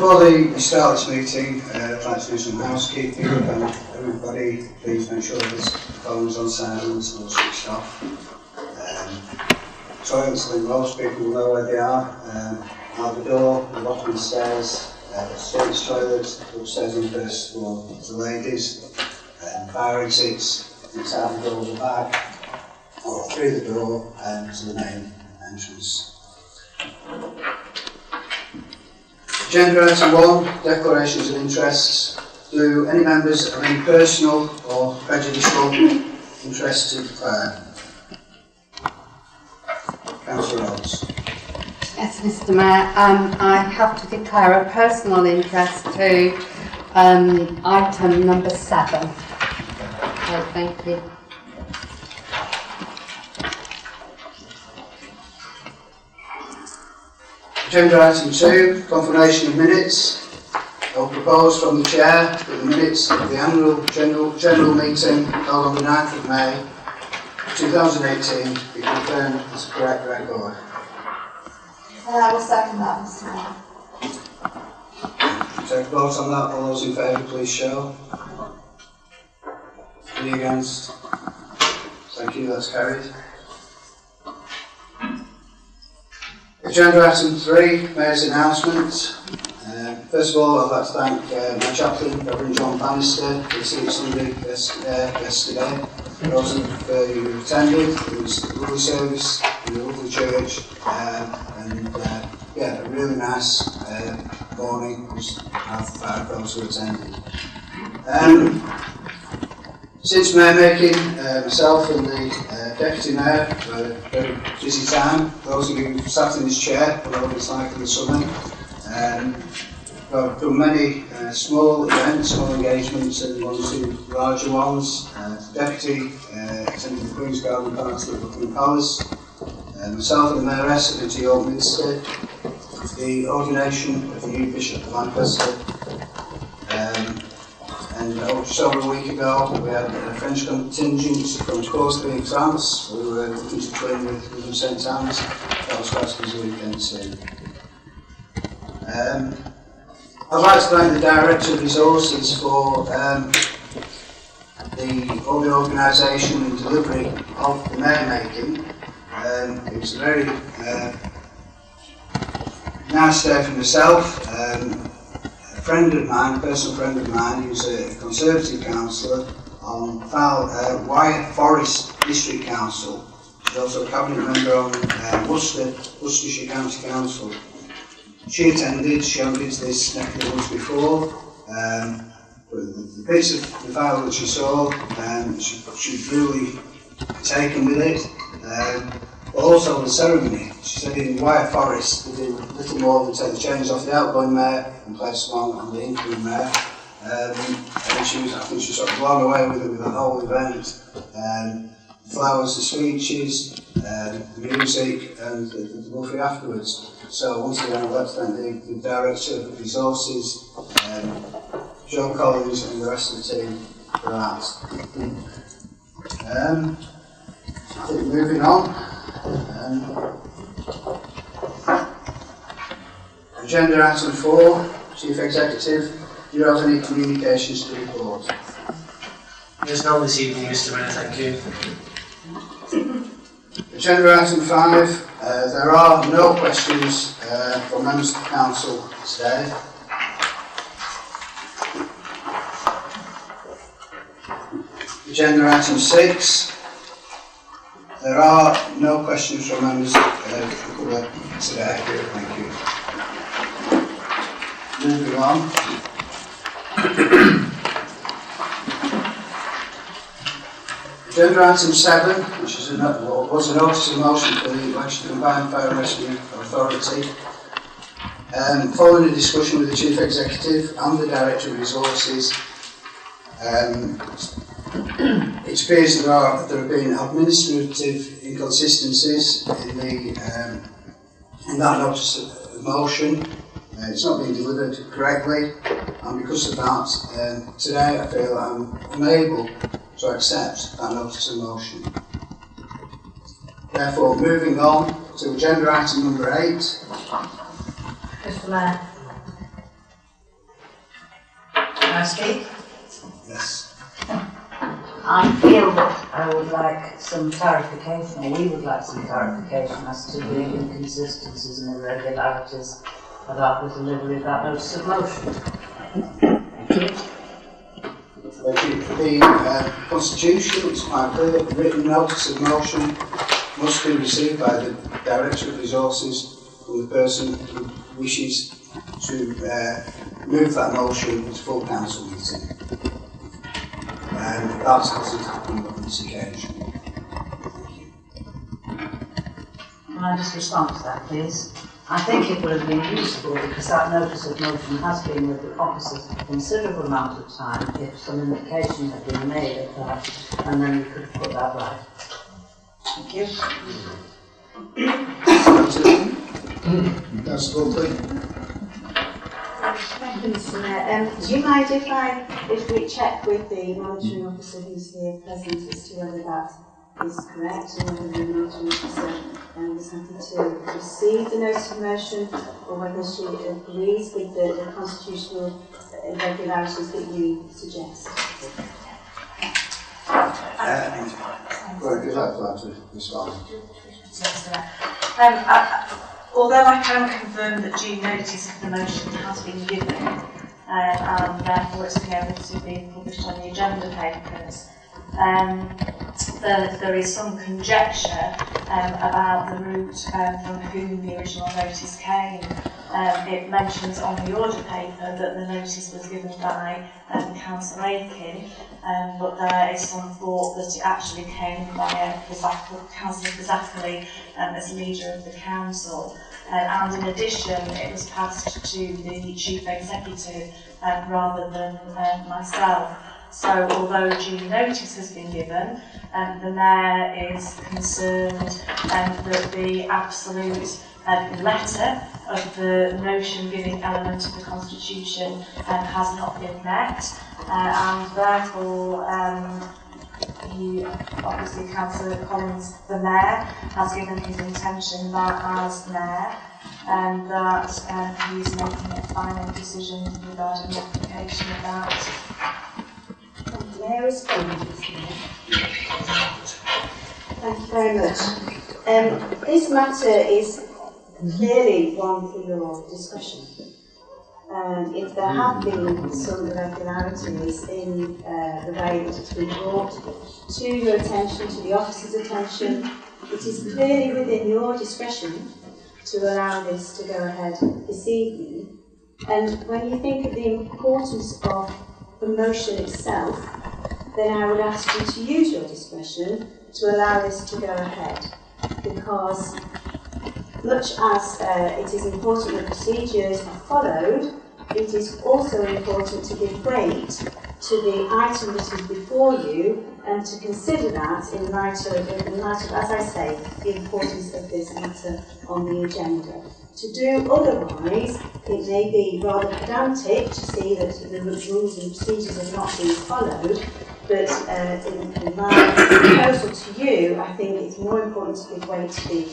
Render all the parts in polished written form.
Before we start this meeting, I'd like to do some housekeeping. Everybody, please make sure the phone's on silent or switched off. Toilets, I think most people will know where they are. Out the door, the bottom of the stairs, service toilets, upstairs on the first floor for the ladies. Fire exits, it's out the door of the back, or through the door to the main entrance. Agenda item 1, declarations of interests. Do any members have any personal or prejudicial interest to declare? Councillor Rhodes. Yes, Mr. Mayor. I have to declare a personal interest to item number 7. So, thank you. Agenda item 2, confirmation of minutes. I will propose from the Chair that the minutes of the annual general meeting held on the 9th of May 2018 be confirmed as a correct record. I will second that, Mr. Mayor. Take a vote on that. All those in favour, please show. Any against? Thank you, that's carried. Agenda item 3, Mayor's announcement. First of all, I'd like to thank my chaplain, Reverend John Bannister, for the Secret Sunday yesterday. For those of you who attended, it was a lovely service in a lovely church, yeah, a really nice morning for those who attended. Since Mayor making, myself and the Deputy Mayor had a very busy time. Those of you who sat in this chair will know what it's like in the summer. We've done many small events, small engagements, and one or two larger ones. The Deputy attended the Queen's Garden party at Buckingham Palace. Myself and the Mayoress have been to York Minster, the ordination of the new Bishop of Lancaster. And just over a week ago, we had a French contingent from Crosby in France who were looking to train with St Anne's. That was quite a busy weekend too. I'd like to thank the Director of Resources for all the organisation and delivery of the Mayor making. It was a very nice day for myself. A friend of mine, a personal friend of mine, who's a Conservative councillor on Wyre Forest District Council. She's also a cabinet member on Worcestershire County Council. She attended, she hadn't been to this neck of the woods before, but the bits of the file that she saw, she was really taken with it. But also the ceremony. She said in Wyre Forest they did little more than take the chains off the outgoing mayor and place them on the incoming mayor. And I think she was sort of blown away with the whole event. The flowers, the speeches, the music, and the buffet afterwards. So once again, I'd like to thank the Director of Resources, Joe Collins, and the rest of the team for that. I think moving on. Agenda item 4, Chief Executive, do you have any communications to report? There's none this evening, Mr. Mayor, thank you. Agenda item 5, there are no questions from members of the Council today. Agenda item 6, there are no questions from members of the public today. Thank you. Moving on. Agenda item 7, which was a notice of motion for the election of Combined Fire and Rescue Authority. Following a discussion with the Chief Executive and the Director of Resources, it appears there have been administrative inconsistencies in that notice of motion. It's not being delivered correctly, and because of that, today I feel I'm unable to accept that notice of motion. Therefore, moving on to agenda item number 8. Mr. Mayor. I speak? Yes. I feel that I would like some clarification, or we would like some clarification as to the inconsistencies and irregularities about the delivery of that notice of motion. The Constitution is quite clear. The written notice of motion must be received by the Director of Resources from the person who wishes to move that motion to full council meeting. And that hasn't happened on this occasion. Thank you. Can I just respond to that, please? I think it would have been useful, because that notice of motion has been with the officers for a considerable amount of time, if some indication had been made of that, and then we could put that right. Thank you. Councillor Buckley. Thank you, Mr. Mayor. Do you mind if we check with the monitoring officer who's here present as to whether that is correct, and whether the monitoring officer is happy to receive the notice of motion, or whether she agrees with the constitutional irregularities that you suggest? Would you like to respond? Although I can confirm that due notice of the motion has been given, and therefore it's been able to be published on the agenda papers, there is some conjecture about the route from whom the original notice came. It mentions on the order paper that the notice was given by Councillor Aiken, but there is some thought that it actually came via Councillor Fazackerley as leader of the council. And in addition, it was passed to the Chief Executive rather than myself. So although due notice has been given, the Mayor is concerned that the absolute letter of the motion-giving element of the Constitution has not been met, and therefore he, obviously Councillor Collins, the Mayor, has given his intention that as Mayor, and that he's making a final decision regarding the application of that. May I respond, Mr. Mayor? Thank you very much. This matter is clearly one for your discussion. If there have been some irregularities in the way that it's been brought to your attention, to the officer's attention, it is clearly within your discretion to allow this to go ahead this evening. And when you think of the importance of the motion itself, then I would ask you to use your discretion to allow this to go ahead, because much as it is important that procedures are followed, it is also important to give weight to the item that is before you, and to consider that in light of, as I say, the importance of this matter on the agenda. To do otherwise, it may be rather pedantic to see that the rules and procedures have not been followed, but in my proposal to you, I think it's more important to give weight to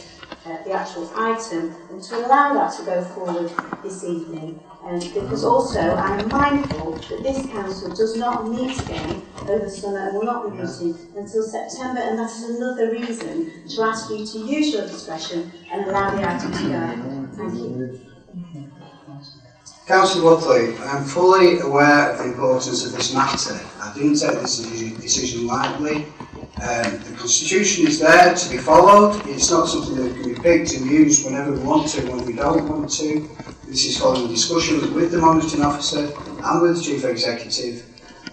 the actual item and to allow that to go forward this evening. Because also I am mindful that this council does not meet again over summer and will not be meeting until September, and that is another reason to ask you to use your discretion and allow the item to go ahead. Thank you. Councillor Buckley, I'm fully aware of the importance of this matter. I didn't take this decision lightly. The Constitution is there to be followed. It's not something that can be picked and used whenever we want to, when we don't want to. This is following discussions with the monitoring officer and with the Chief Executive.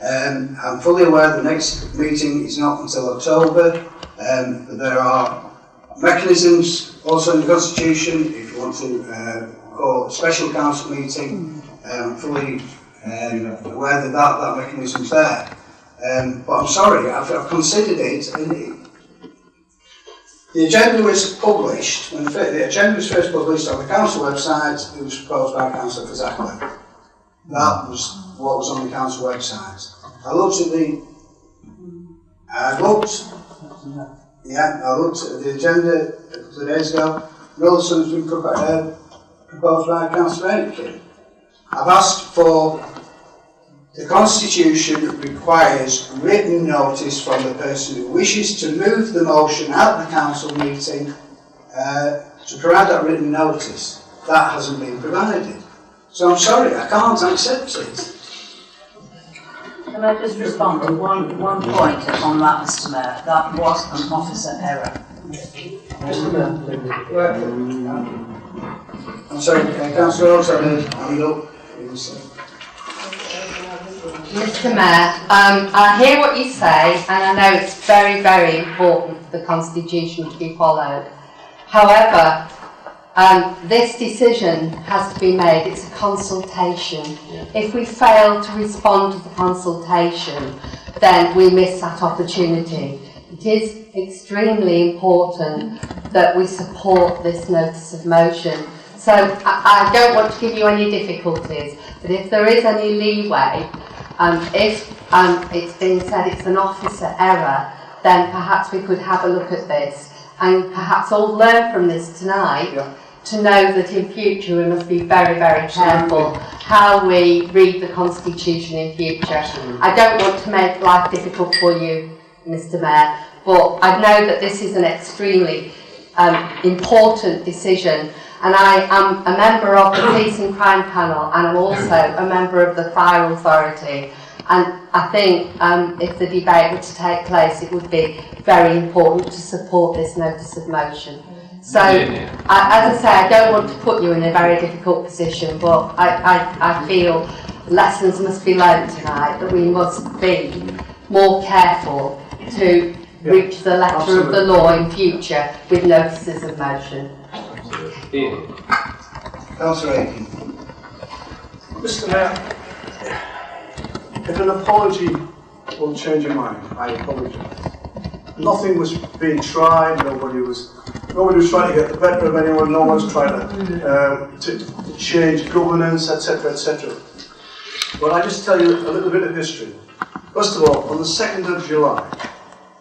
I'm fully aware the next meeting is not until October, but there are mechanisms also in the Constitution if you want to call a special council meeting. I'm fully aware that that mechanism's there. But I'm sorry, I've considered it. And the agenda was published, when the agenda was first published on the council website, it was proposed by Councillor Fazackerley. That was what was on the council website. I looked at the agenda a couple of days ago, and all of a sudden it's been proposed by Councillor Aiken. I've asked for The Constitution requires written notice from the person who wishes to move the motion at the council meeting to provide that written notice. That hasn't been provided. So I'm sorry, I can't accept it. Can I just respond to one point on that, Mr. Mayor? That was an officer error. I'm sorry, Councillor Oates, I hand up. Mr. Mayor, I hear what you say, and I know it's very, very important for the Constitution to be followed. However, this decision has to be made. It's a consultation. If we fail to respond to the consultation, then we miss that opportunity. It is extremely important that we support this notice of motion. So I don't want to give you any difficulties, but if there is any leeway, if it's been said it's an officer error, then perhaps we could have a look at this and perhaps all learn from this tonight to know that in future we must be very, very careful how we read the Constitution in future. I don't want to make life difficult for you, Mr. Mayor, but I know that this is an extremely important decision, and I am a member of the Police and Crime Panel, and I'm also a member of the Fire Authority, and I think if the debate were to take place, it would be very important to support this notice of motion. So, as I say, I don't want to put you in a very difficult position, but I feel lessons must be learned tonight, that we must be more careful to reach the letter of the law in future with notices of motion. Councillor Aiken. Mr. Mayor, if an apology will change your mind, I apologise. Nothing was being tried, nobody was trying to get the better of anyone, no one's trying to change governance, etc., etc. But I just tell you a little bit of history. First of all, on the 2nd of July,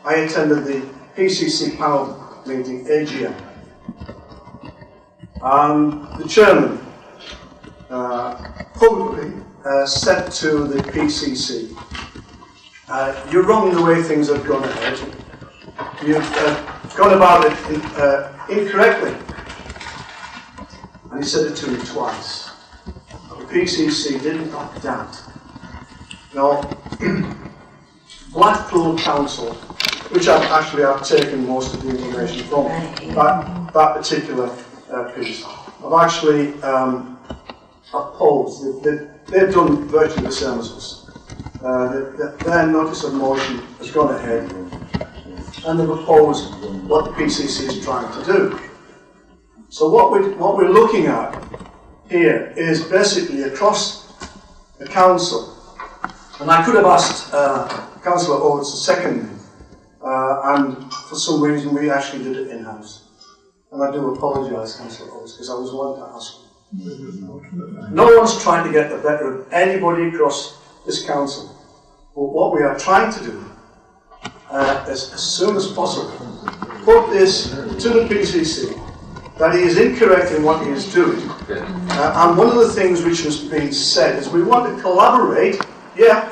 I attended the PCC panel meeting, AGM. And the chairman publicly said to the PCC, you're wrong the way things have gone ahead. You've gone about it incorrectly. And he said it to me twice. The PCC didn't opt out. Now, Blackpool Council, which I've taken most of the information from, that particular piece, I've actually opposed. They've done virtually the same as us. Their notice of motion has gone ahead, and they've opposed what the PCC is trying to do. So what we're looking at here is basically across the council, and I could have asked Councillor Oates to second me, and for some reason we actually did it in-house. And I do apologise, Councillor Oates, because I was one to ask. No one's trying to get the better of anybody across this council. But what we are trying to do is, as soon as possible, put this to the PCC, that he is incorrect in what he is doing. And one of the things which has been said is we want to collaborate. Yeah,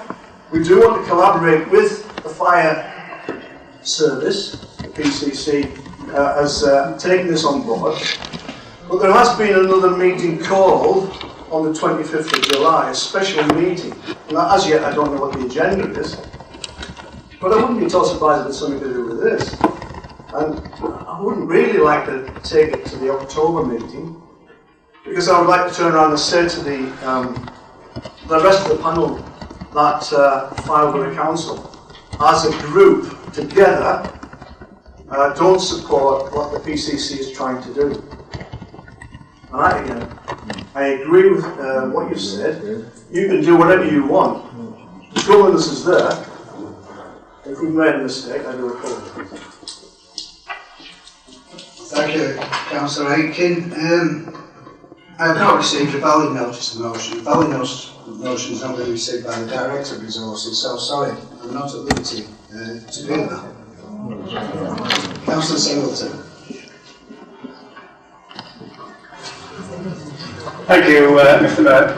we do want to collaborate with the fire service. The PCC has taken this on board. But there has been another meeting called on the 25th of July, a special meeting. And as yet, I don't know what the agenda is. But I wouldn't be at all surprised if it's something to do with this. And I wouldn't really like to take it to the October meeting, because I would like to turn around and say to the rest of the panel that Fairhaven Council, as a group, together, don't support what the PCC is trying to do. And I agree with what you've said. You can do whatever you want. The governance is there. If we've made a mistake, I do apologise. Thank you, Councillor Aiken. I have not received a valid notice of motion. A valid notice of motion has not been received by the Director of Resources, so sorry, I'm not at liberty to do that. Councillor Singleton. Thank you, Mr. Mayor.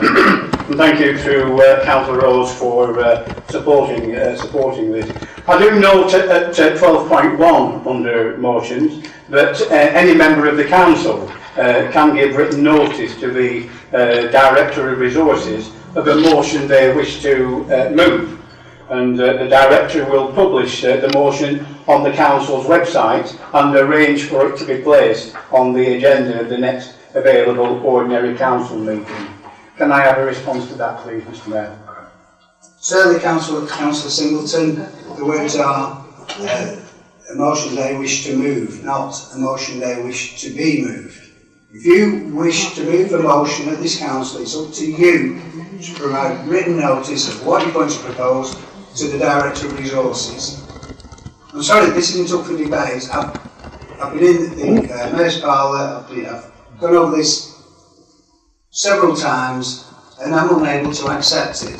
And thank you to Councillor Rose for supporting this. I do note at 12.1 under motions that any member of the council can give written notice to the Director of Resources of a motion they wish to move. And the Director will publish the motion on the Council's website and arrange for it to be placed on the agenda of the next available ordinary Council meeting. Can I have a response to that, please, Mr Mayor? Certainly, Councillor Singleton, the words are a motion they wish to move, not a motion they wish to be moved. If you wish to move a motion at this council, it's up to you to provide written notice of what you're going to propose to the Director of Resources. I'm sorry, this isn't up for debate. I've been in the Mayor's Parlour, I've gone over this several times, and I'm unable to accept it.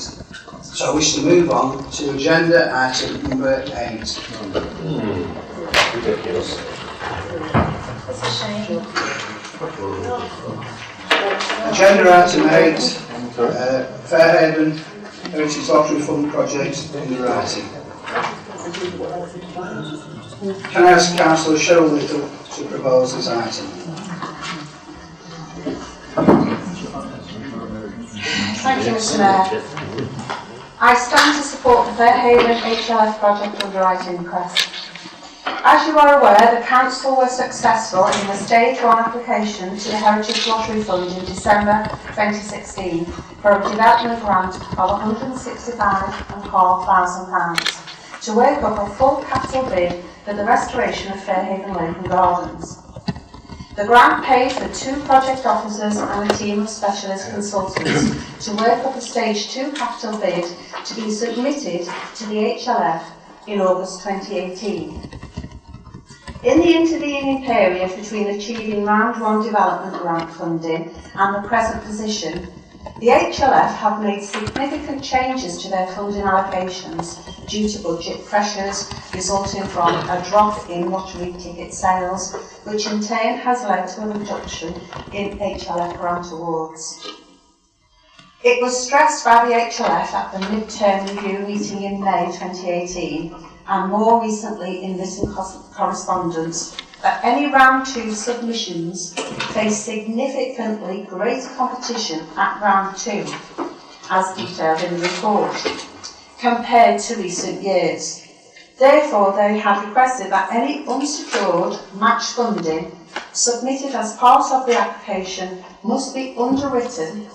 So I wish to move on to agenda item number 8. Ridiculous. It's a shame. Agenda item 8, Fairhaven Heritage Lottery Fund Project, Underwriting. Can I ask Councillor Cheryl Little to propose this item? Thank you, Mr Mayor. I stand to support the Fairhaven HLF project underwriting request. As you are aware, the Council was successful in the Stage 1 application to the Heritage Lottery Fund in December 2016 for a development grant of £165,500 to work up a full capital bid for the restoration of Fairhaven Lake and Gardens. The grant paid for 2 project officers and a team of specialist consultants to work up a Stage 2 capital bid to be submitted to the HLF in August 2018. In the intervening period between achieving Round 1 development grant funding and the present position, the HLF have made significant changes to their funding allocations due to budget pressures resulting from a drop in lottery ticket sales, which in turn has led to a reduction in HLF grant awards. It was stressed by the HLF at the mid-term review meeting in May 2018 and more recently in written correspondence that any Round 2 submissions face significantly greater competition at Round 2, as detailed in the report, compared to recent years. Therefore, they have requested that any unsecured match funding submitted as part of the application must be underwritten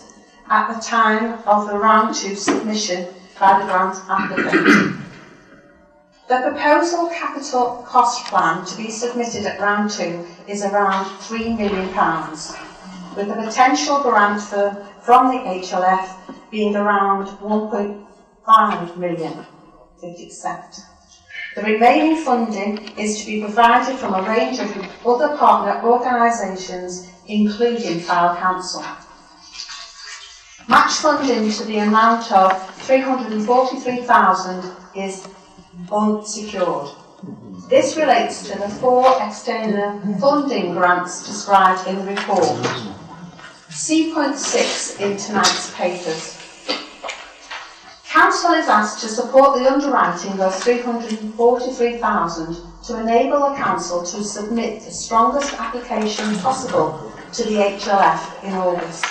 at the time of the Round 2 submission by the grant applicant. The proposal capital cost plan to be submitted at Round 2 is around £3 million, with the potential grant from the HLF being around 1.5 million, 50%. The remaining funding is to be provided from a range of other partner organisations, including Fylde Council. Match funding to the amount of £343,000 is unsecured. This relates to the 4 external funding grants described in the report. See point 6 in tonight's papers. Council is asked to support the underwriting of £343,000 to enable the Council to submit the strongest application possible to the HLF in August.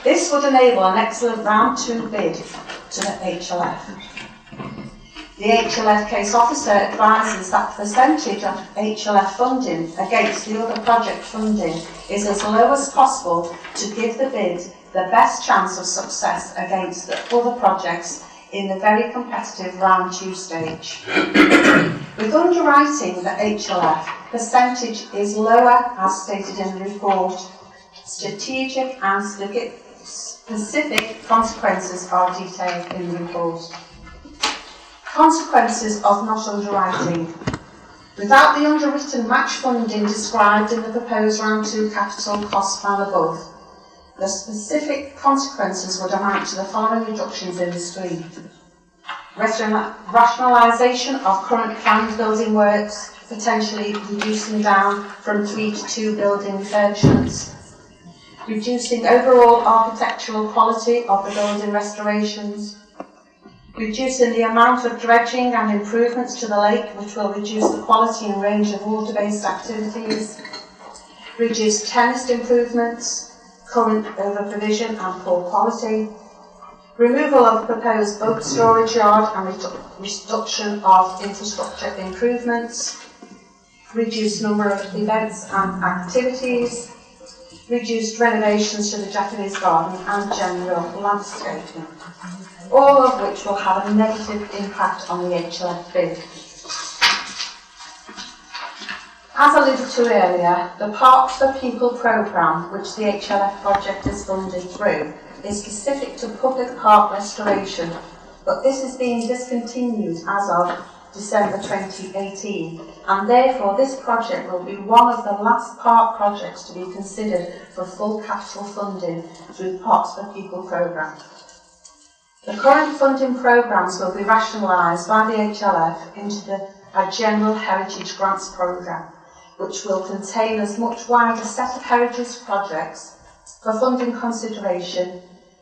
This would enable an excellent Round 2 bid to the HLF. The HLF case officer advises that the percentage of HLF funding against the other project funding is as low as possible to give the bid the best chance of success against the other projects in the very competitive Round 2 stage. With underwriting the HLF, percentage is lower as stated in the report. Strategic and specific consequences are detailed in the report. Consequences of not underwriting. Without the underwritten match funding described in the proposed Round 2 capital cost plan above, the specific consequences would amount to the following reductions in the scheme. Rationalisation of current planned building works, potentially reducing down from 3 to 2 building refurbishments. reducing overall architectural quality of the building restorations, reducing the amount of dredging and improvements to the lake, which will reduce the quality and range of water-based activities, reduce tennis improvements, current over-provision and poor quality, removal of proposed boat storage yard and reduction of infrastructure improvements, reduced number of events and activities, reduced renovations to the Japanese garden and general landscaping, all of which will have a negative impact on the HLF bid. As alluded to earlier, the Parks for People programme, which the HLF project is funded through, is specific to public park restoration, but this is being discontinued as of December 2018, and therefore this project will be one of the last park projects to be considered for full capital funding through the Parks for People programme. The current funding programmes will be rationalised by the HLF into a general heritage grants programme, which will contain a much wider set of heritage projects for funding consideration,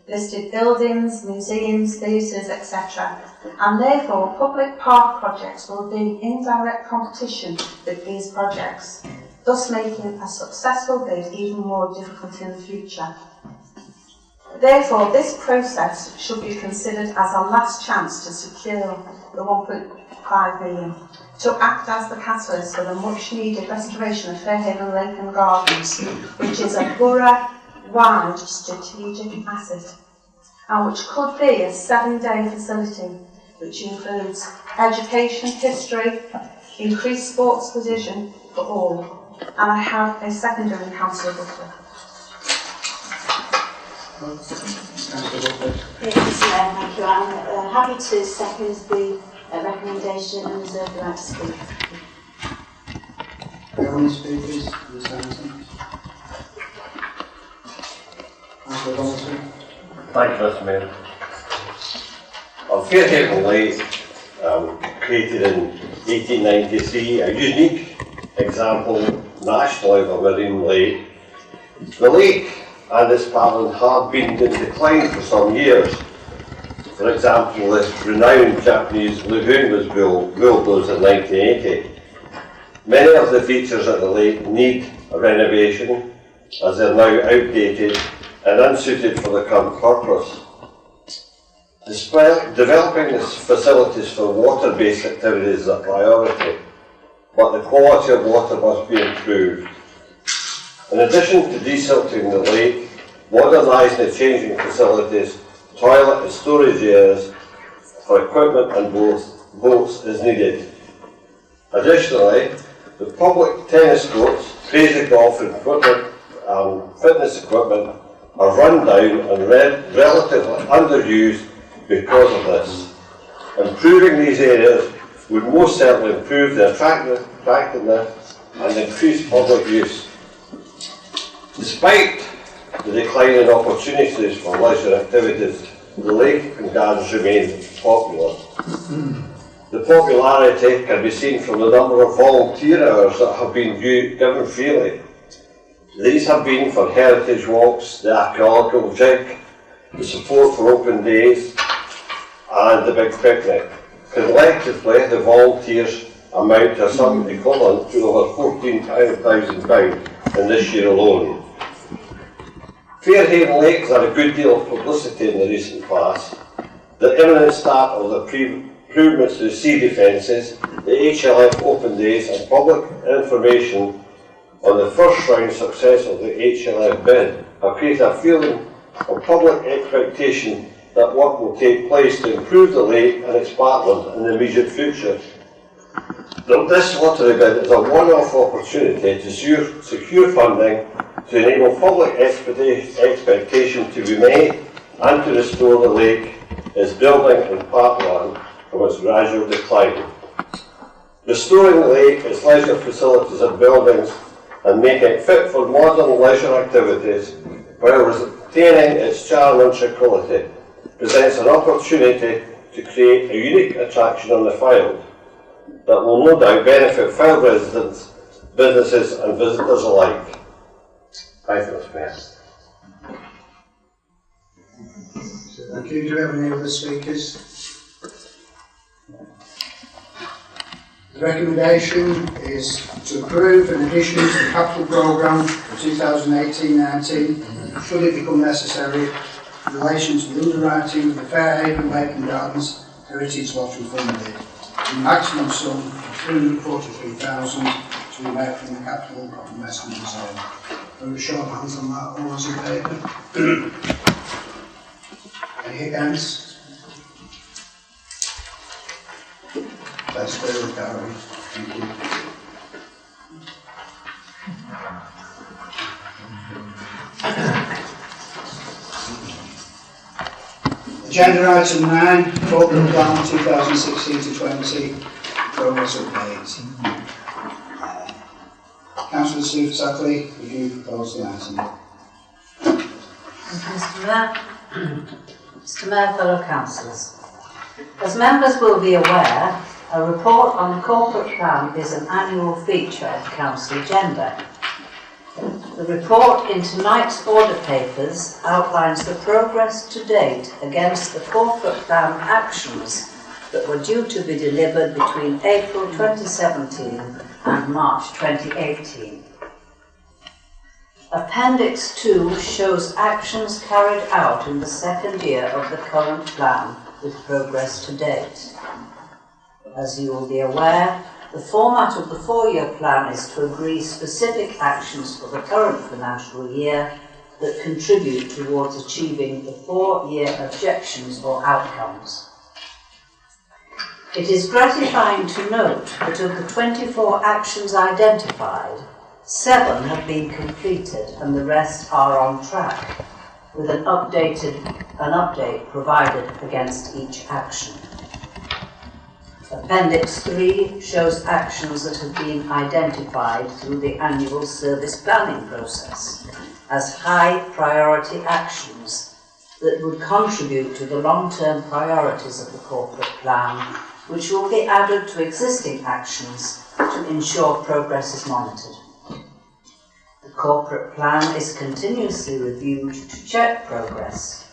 listed buildings, museums, theatres, etc. And therefore, public park projects will be in direct competition with these projects, thus making a successful bid even more difficult in the future. Therefore, this process should be considered as a last chance to secure the 1.5 million, to act as the catalyst for the much-needed restoration of Fairhaven Lake and Gardens, which is a borough-wide strategic asset, and which could be a 7-day facility, which includes education, history, increased sports provision for all. And I have a secondary in Councillor Butler. Yes, thank you. I'm happy to second the recommendation and reserve the right to speak. Are there any speakers for this item? Councillor Donaldson. Thank you, Mr. Mayor. Fairhaven Lake, created in 1893, a unique example nationally of a marine lake. The lake and its pattern have been in decline for some years. For example, this renowned Japanese lagoon was bulldozed in 1980. Many of the features at the lake need a renovation, as they are now outdated and unsuited for the current purpose. Despite developing these facilities for water-based activities is a priority, but the quality of water must be improved. In addition to desilting the lake, modernising and changing facilities, toilet and storage areas for equipment and boats is needed. Additionally, the public tennis courts, crazy golf equipment and fitness equipment are run down and relatively underused because of this. Improving these areas would most certainly improve the attractiveness and increase public use. Despite the decline in opportunities for leisure activities, the lake and gardens remain popular. The popularity can be seen from the number of volunteer hours that have been given freely. These have been for heritage walks, the archaeological jig, the support for open days, and the big picnic. Collectively, the volunteers amount to a sum equivalent to over £14,000 in this year alone. Fairhaven Lake has had a good deal of publicity in the recent past. The imminent start of the improvements to the sea defences, the HLF open days and public information on the first round success of the HLF bid have created a feeling of public expectation that work will take place to improve the lake and its backland in the immediate future. This lottery bid is a one-off opportunity to secure funding to enable public expectation to be met and to restore the lake, its building and parkland from its gradual decline. Restoring the lake, its leisure facilities and buildings and making it fit for modern leisure activities while retaining its charm and tranquility presents an opportunity to create a unique attraction on the Fylde that will no doubt benefit Fylde residents, businesses and visitors alike. Thank you, Mr. Mayor. Thank you. Do we have any other speakers? The recommendation is to approve an addition to the capital programme for 2018-19 should it become necessary in relation to the underwriting of the Fairhaven Lake and Gardens Heritage Lottery Fund bid. The maximum sum of £343,000 to be made from the Capital Investment Reserve. There are short hands on that. All those in favour? Any against? That's clearly carried. Thank you. Agenda item 9, Corporate Plan 2016 to 20, progress update. Councillor Steve Sackley, would you propose the item? Thank you, Mr. Mayor. Mr. Mayor, fellow councillors. As members will be aware, a report on the corporate plan is an annual feature of council agenda. The report in tonight's order papers outlines the progress to date against the corporate plan actions that were due to be delivered between April 2017 and March 2018. Appendix 2 shows actions carried out in the second year of the current plan with progress to date. As you will be aware, the format of the four-year plan is to agree specific actions for the current financial year that contribute towards achieving the four-year objectives or outcomes. It is gratifying to note that of the 24 actions identified, 7 have been completed and the rest are on track, with an update provided against each action. Appendix 3 shows actions that have been identified through the annual service planning process as high priority actions that would contribute to the long-term priorities of the corporate plan, which will be added to existing actions to ensure progress is monitored. The corporate plan is continuously reviewed to check progress,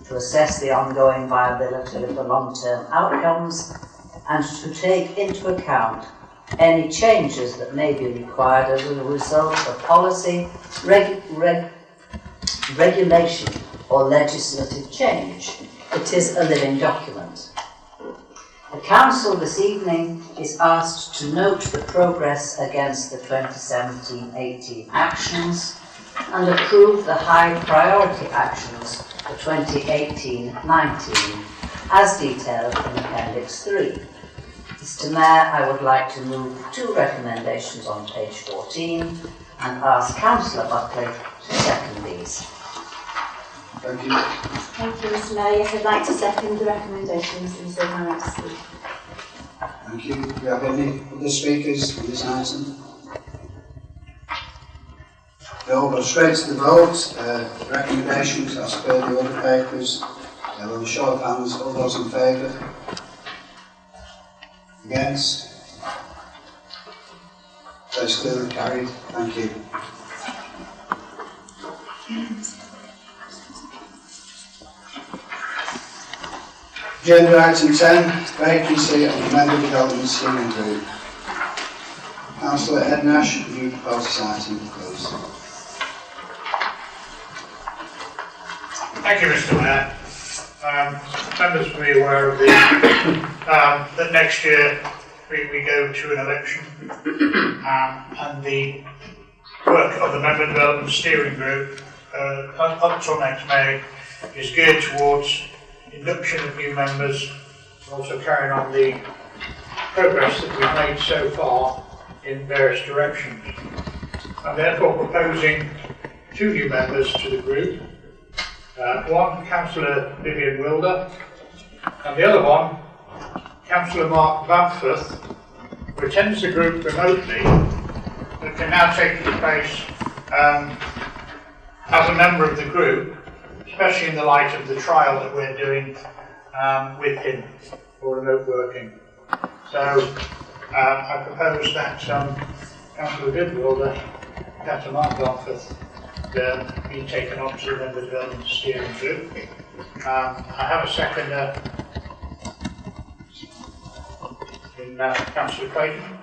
to assess the ongoing viability of the long-term outcomes, and to take into account any changes that may be required as a result of policy, regulation or legislative change. It is a living document. The Council this evening is asked to note the progress against the 2017-18 actions and approve the high priority actions for 2018-19 as detailed in Appendix 3. Mr. Mayor, I would like to move 2 recommendations on page 14 and ask Councillor Buckley to second these. Thank you. Thank you, Mr. Mayor. Yes, I'd like to second the recommendations and say my majesty. Thank you. Do we have any other speakers on this item? No, go straight to the vote. Recommendations as per the order papers. On the show of hands, all those in favour? Against? That's clearly carried. Thank you. Agenda item 10, vacancy on the Member Development Steering Group. Councillor Ed Nash, would you propose this item, please? Thank you, Mr. Mayor. Members will be aware of that next year we go to an election, and the work of the Member Development Steering Group up till next May is geared towards induction of new members, also carrying on the progress that we've made so far in various directions. I'm therefore proposing 2 new members to the group. One, Councillor Vivian Wilder, and the other one, Councillor Mark Bamforth, who attends the group remotely, but can now take his place as a member of the group, especially in the light of the trial that we're doing with him for remote working. So I propose that Councillor Vivian Wilder, Councillor Mark Bamforth, be taken on to the Member Development Steering Group. I have a seconder in Councillor Clayton.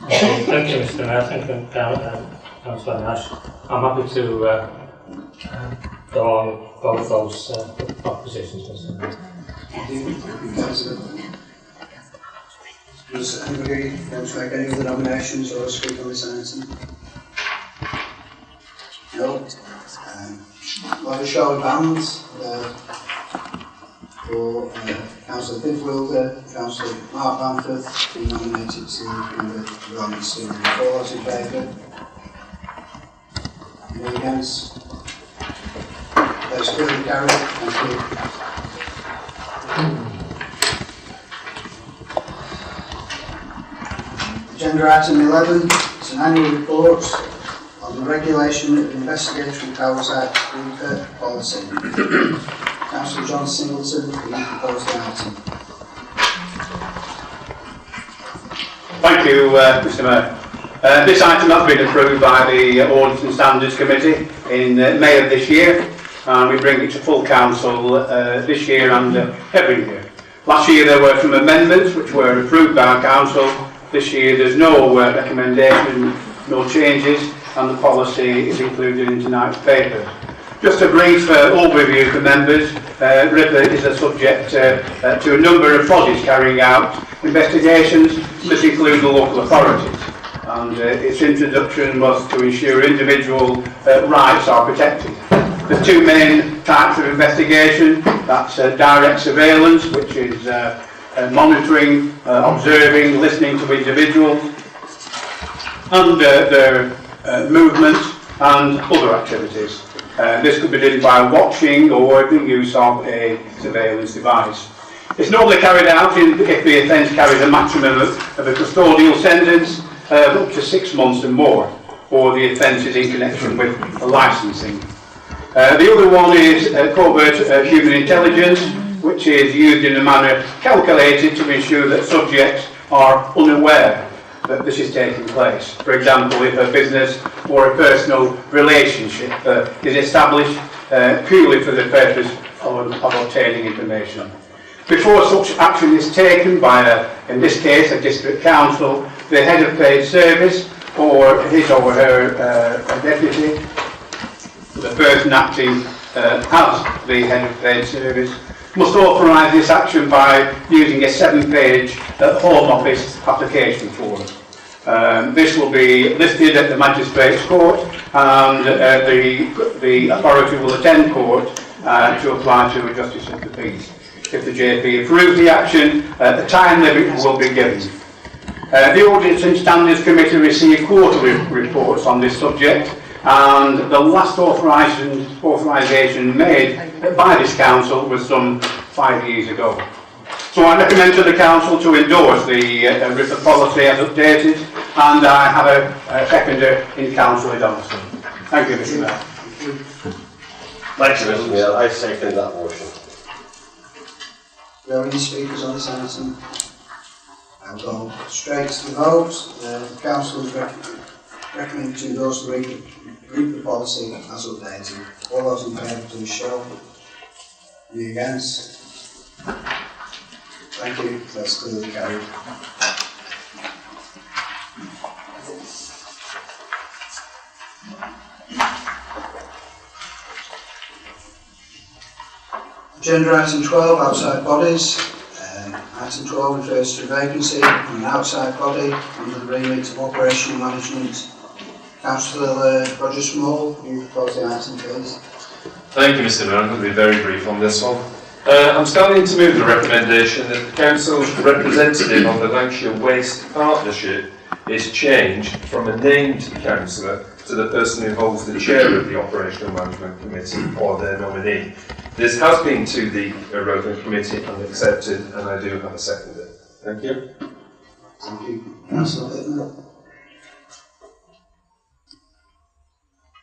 Thank you, Mr. Mayor. Thank you, Councillor Nash. I'm happy to go on both those propositions, Mr. Mayor. Does anybody want to make any other nominations or speak on this item? No. I'll have a show of hands for Councillor Bidwilder, Councillor Mark Bamford, being nominated to the Development Scheme. All those in favour? Any against? That's clearly carried. Thank you. Agenda item 11 is an annual report on the regulation of Investigatory Powers Act RIPA policy. Councillor John Singleton, will you propose the item? Thank you, Mr. Mayor. This item has been approved by the Audit and Standards Committee in May of this year, and we bring it to full council this year and every year. Last year there were some amendments which were approved by our council. This year there's no recommendation, no changes, and the policy is included in tonight's papers. Just a brief overview for members. RIPA is a subject to a number of bodies carrying out investigations that include the local authorities. And its introduction was to ensure individual rights are protected. There's two main types of investigation. That's direct surveillance, which is monitoring, observing, listening to individuals and their movements and other activities. This could be done by watching or the use of a surveillance device. It's normally carried out if the offence carries a maximum of a custodial sentence of up to 6 months and more, or the offence is in connection with licensing. The other one is covert human intelligence, which is used in a manner calculated to ensure that subjects are unaware that this is taking place. For example, if a business or a personal relationship is established purely for the purpose of obtaining information. Before such action is taken by, in this case, a district council, the head of paid service or his or her deputy, the person acting as the head of paid service, must authorise this action by using a 7-page Home Office application form. This will be listed at the Magistrates Court, and the authority will attend court to apply to a Justice of the Peace. If the JP approves the action, the time limit will be given. The Audit and Standards Committee received quarterly reports on this subject, and the last authorisation made by this council was some 5 years ago. So I recommend to the council to endorse the RIPA policy as updated, and I have a seconder in Councillor Donaldson. Thank you, Mr. Mayor. Thank you, Mr. Mayor. I second that motion. Do we have any speakers on this item? I'll go straight to the vote. The council is recommended to endorse the RIPA policy as updated. All those in favour, please show. Any against? Thank you. That's clearly carried. Agenda item 12, outside bodies. Item 12 refers to vacancy on an outside body under the remit of operational management. Councillor Roger Small, will you propose the item, please? Thank you, Mr. Mayor. I'm going to be very brief on this one. I'm standing to move the recommendation that the Council's representative on the Lancashire Waste Partnership is changed from a named councillor to the person who holds the chair of the Operational Management Committee or their nominee. This has been to the relevant committee and accepted, and I do have a seconder. Thank you. Thank you. Councillor Pittman.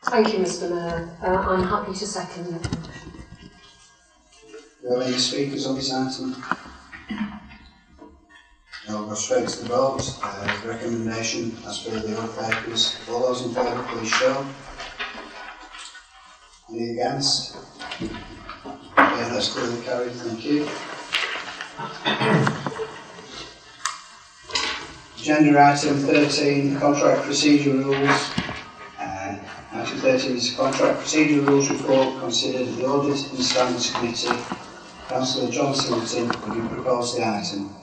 Thank you, Mr. Mayor. I'm happy to second that motion. Do we have any speakers on this item? No, we'll go straight to the vote. The recommendation as per the other papers. All those in favour, please show. Any against? Yeah, that's clearly carried, thank you. Agenda item 13, contract procedure rules. Item 13 is contract procedure rules report considered at the Audit and Standards Committee. Councillor John Singleton, would you propose the item?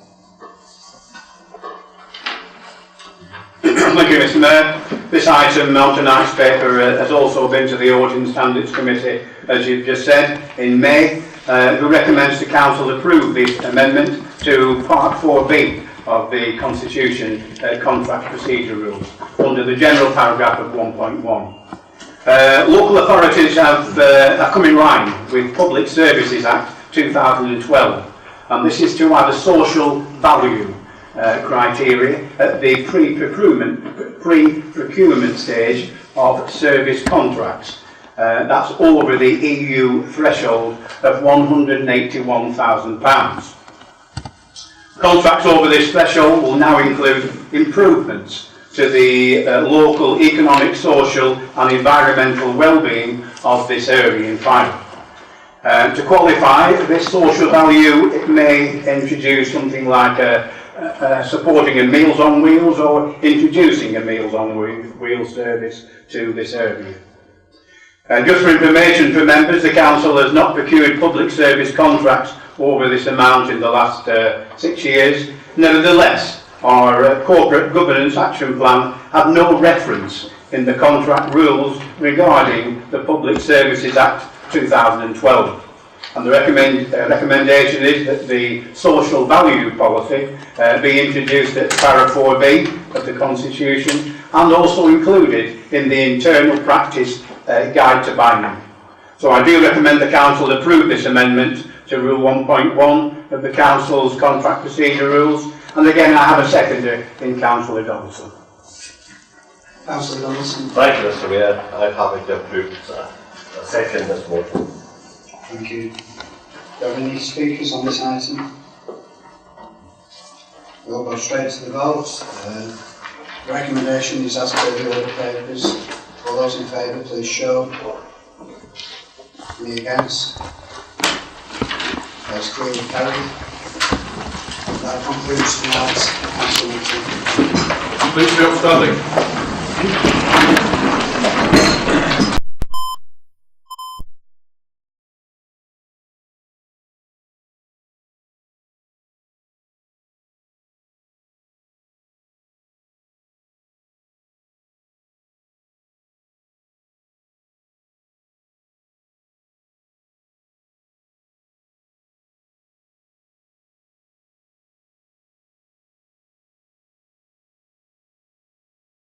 Thank you, Mr. Mayor. This item on tonight's paper has also been to the Audit and Standards Committee, as you've just said, in May, who recommends the Council approve this amendment to Part 4B of the Constitution Contract Procedure Rules under the general paragraph of 1.1. Local authorities have come in line with Public Services Act 2012, and this is to add a social value criteria at the pre-procurement stage of service contracts. That's over the EU threshold of £181,000. Contracts over this threshold will now include improvements to the local economic, social and environmental well-being of this area in Fairhaven. To qualify this social value, it may introduce something like supporting a Meals on Wheels or introducing a Meals on Wheels service to this area. Just for information for members, the Council has not procured public service contracts over this amount in the last 6 years. Nevertheless, our corporate governance action plan had no reference in the contract rules regarding the Public Services Act 2012. And the recommendation is that the social value policy be introduced at para 4B of the Constitution and also included in the internal practice guide to binding. So I do recommend the Council approve this amendment to Rule 1.1 of the Council's Contract Procedure Rules. And again, I have a seconder in Councillor Donaldson. Councillor Donaldson. Thank you, Mr. Mayor. I'm happy to approve a second this motion. Thank you. Do you have any speakers on this item? We'll go straight to the vote. Recommendation is as per the order papers. All those in favour, please show. Any against? That's clearly carried. That concludes tonight's council meeting. Please be upstanding.